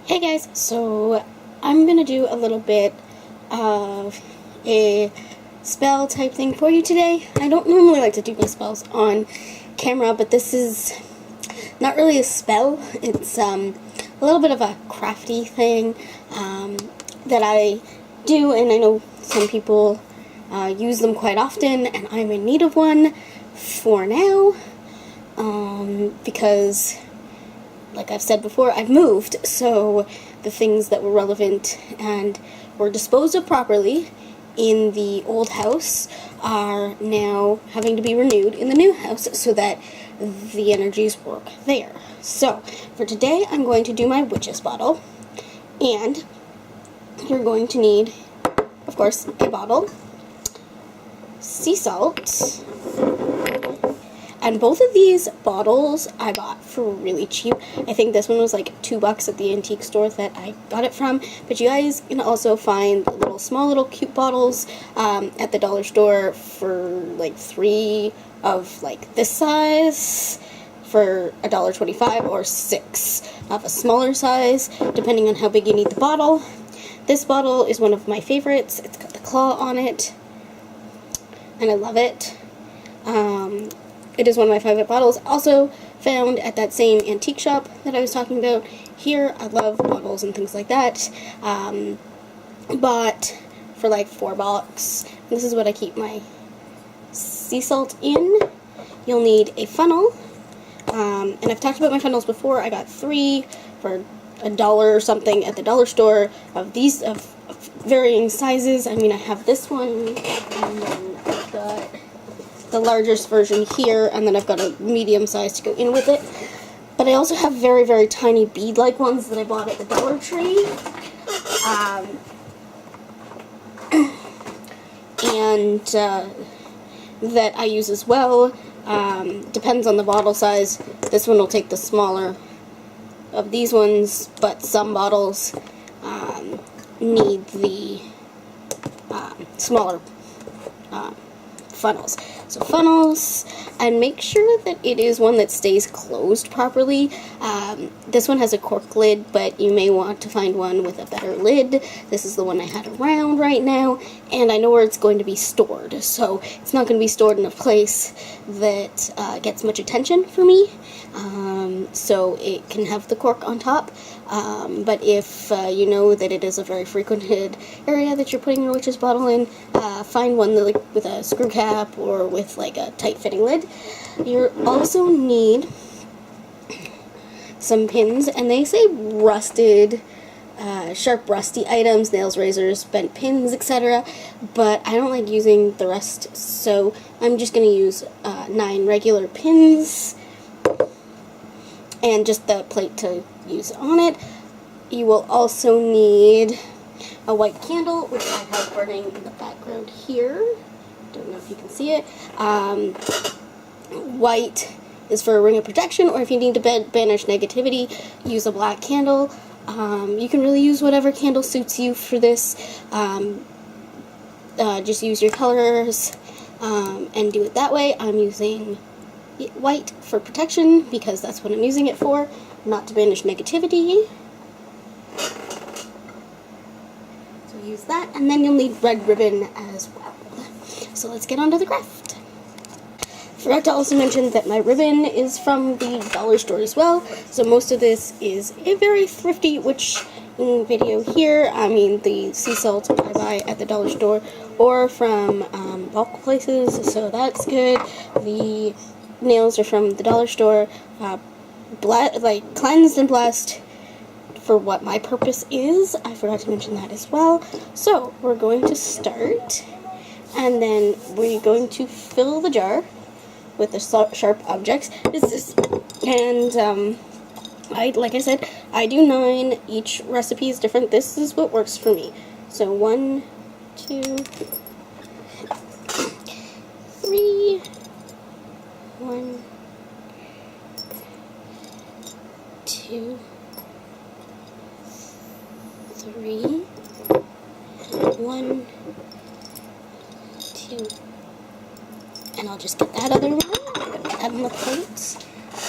Hey guys, so I'm gonna do a little bit of a spell type thing for you today. I don't normally like to do my spells on camera, but this is not really a spell. It's a little bit of a crafty thing that I do, and I know some people use them quite often, and I'm in need of one for now because, like I've said before, I've moved, so the things that were relevant and were disposed of properly in the old house are now having to be renewed in the new house so that the energies work there. So, for today, I'm going to do my witch's bottle, and you're going to need, of course, a bottle, sea salt, and both of these bottles I got for really cheap. I think this one was like $2 at the antique store that I got it from. But you guys can also find small little cute bottles at the dollar store for like 3 of like this size for $1.25 or 6 of a smaller size, depending on how big you need the bottle. This bottle is one of my favorites. It's got the claw on it, and I love it. It is one of my favorite bottles, also found at that same antique shop that I was talking about. Here, I love bottles and things like that. Bought for like $4. This is what I keep my sea salt in. You'll need a funnel, and I've talked about my funnels before. I got 3 for $1 or something at the dollar store of these of varying sizes. I mean, I have this one, and then I've got the largest version here, and then I've got a medium size to go in with it. But I also have very, very tiny bead-like ones that I bought at the Dollar Tree. And that I use as well. Depends on the bottle size. This one will take the smaller of these ones, but some bottles need the smaller funnels. So funnels, and make sure that it is one that stays closed properly. This one has a cork lid, but you may want to find one with a better lid. This is the one I had around right now, and I know where it's going to be stored, so it's not going to be stored in a place that gets much attention for me. So it can have the cork on top, but if you know that it is a very frequented area that you're putting your witch's bottle in, find one that, like, with a screw cap or with like a tight fitting lid. You also need some pins, and they say rusted, sharp rusty items, nails, razors, bent pins, etc. But I don't like using the rest, so I'm just going to use 9 regular pins and just the plate to use on it. You will also need a white candle, which I have burning in the background here. Don't know if you can see it. White is for a ring of protection, or if you need to banish negativity, use a black candle. You can really use whatever candle suits you for this. Just use your colors and do it that way. I'm using white for protection because that's what I'm using it for, not to banish negativity. So use that, and then you'll need red ribbon as well. So let's get on to the craft. Forgot to also mention that my ribbon is from the dollar store as well, so most of this is a very thrifty witch video here. I mean, the sea salt I buy at the dollar store or from bulk places, so that's good. The nails are from the dollar store, cleansed and blessed for what my purpose is. I forgot to mention that as well. So we're going to start, and then we're going to fill the jar with the sharp objects. And like I said, I do 9. Each recipe is different. This is what works for me. So 1, 2, 3. 1, 2, 3. 1, 2. And I'll just get that other one. I'm going to put that on the plate.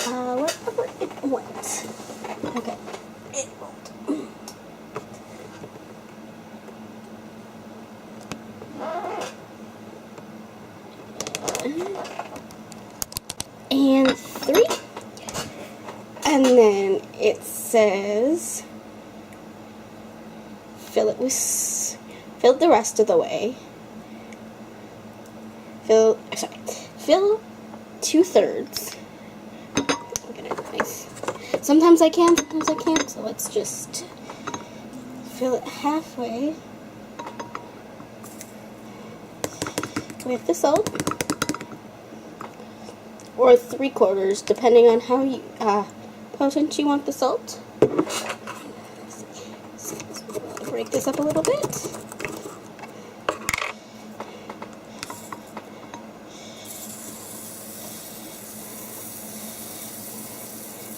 Wherever it went. Okay. It won't. And then it says, fill it the rest of the way. Fill 2/3. Nice. Sometimes I can, sometimes I can't, so let's just fill it halfway with the salt, or 3/4, depending on how you, potent you want the salt. So break this up a little bit.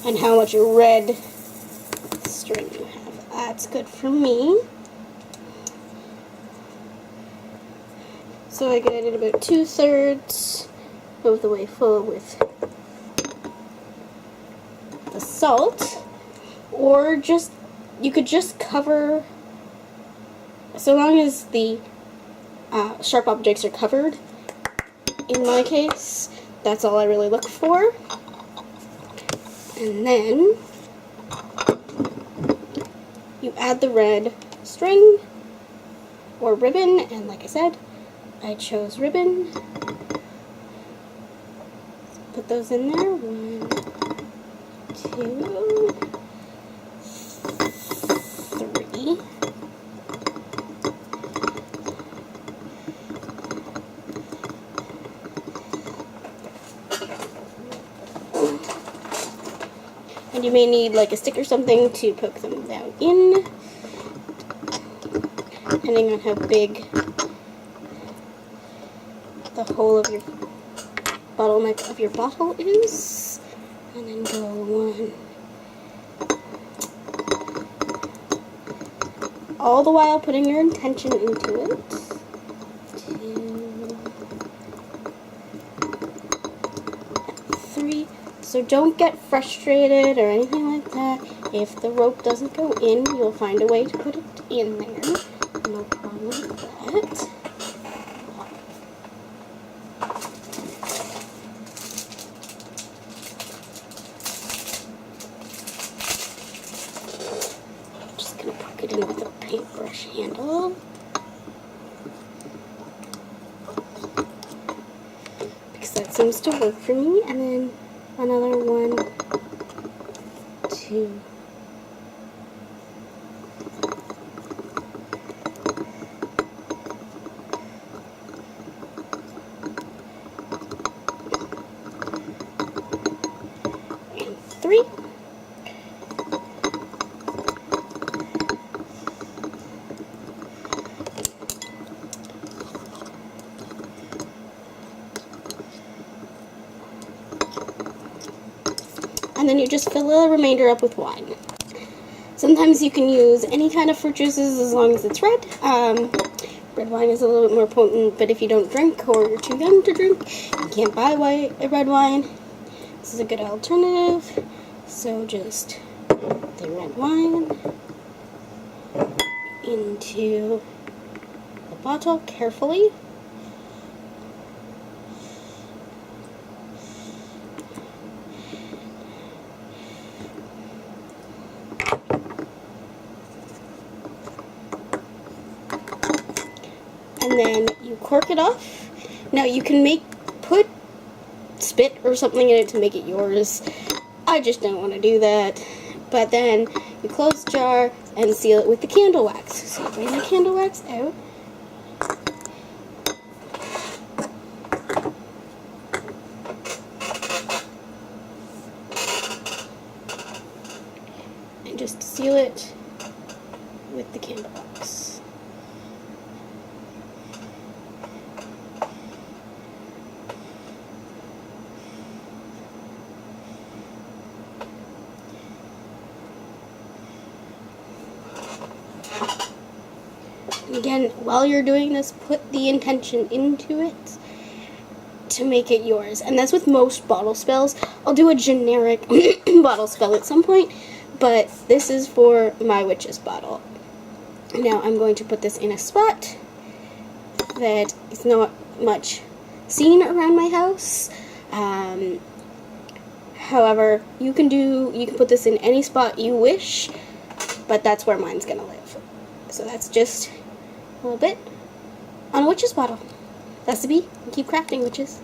And how much red string you have. That's good for me. So I get it about 2/3 of the way full with the salt, or just, you could just cover, so long as the sharp objects are covered. In my case, that's all I really look for. And then you add the red string or ribbon, and like I said, I chose ribbon. Put those in there. 1, 2, 3. And you may need like a stick or something to poke them down in, depending on how big the hole of your bottleneck of your bottle is. And then go 1. All the while putting your intention into it. 2, 3. So don't get frustrated or anything like that. If the rope doesn't go in, you'll find a way to put it in there. No problem with that. I'm just going to poke it in with a paintbrush handle. Because that seems to work for me. And then another 1, 2, 3. And then you just fill the remainder up with wine. Sometimes you can use any kind of fruit juices as long as it's red. Red wine is a little bit more potent, but if you don't drink or you're too young to drink, you can't buy red wine. This is a good alternative. So just the red wine into the bottle carefully. And then you cork it off. Now you can put spit or something in it to make it yours. I just don't want to do that. But then you close the jar and seal it with the candle wax. So you bring the candle wax out. And just seal it with the candle wax. Again, while you're doing this, put the intention into it to make it yours. And that's with most bottle spells. I'll do a generic bottle spell at some point, but this is for my witch's bottle. Now I'm going to put this in a spot that is not much seen around my house. However, you can put this in any spot you wish, but that's where mine's gonna live. So that's just a little bit on a witch's bottle. That's the bee. Keep crafting, witches.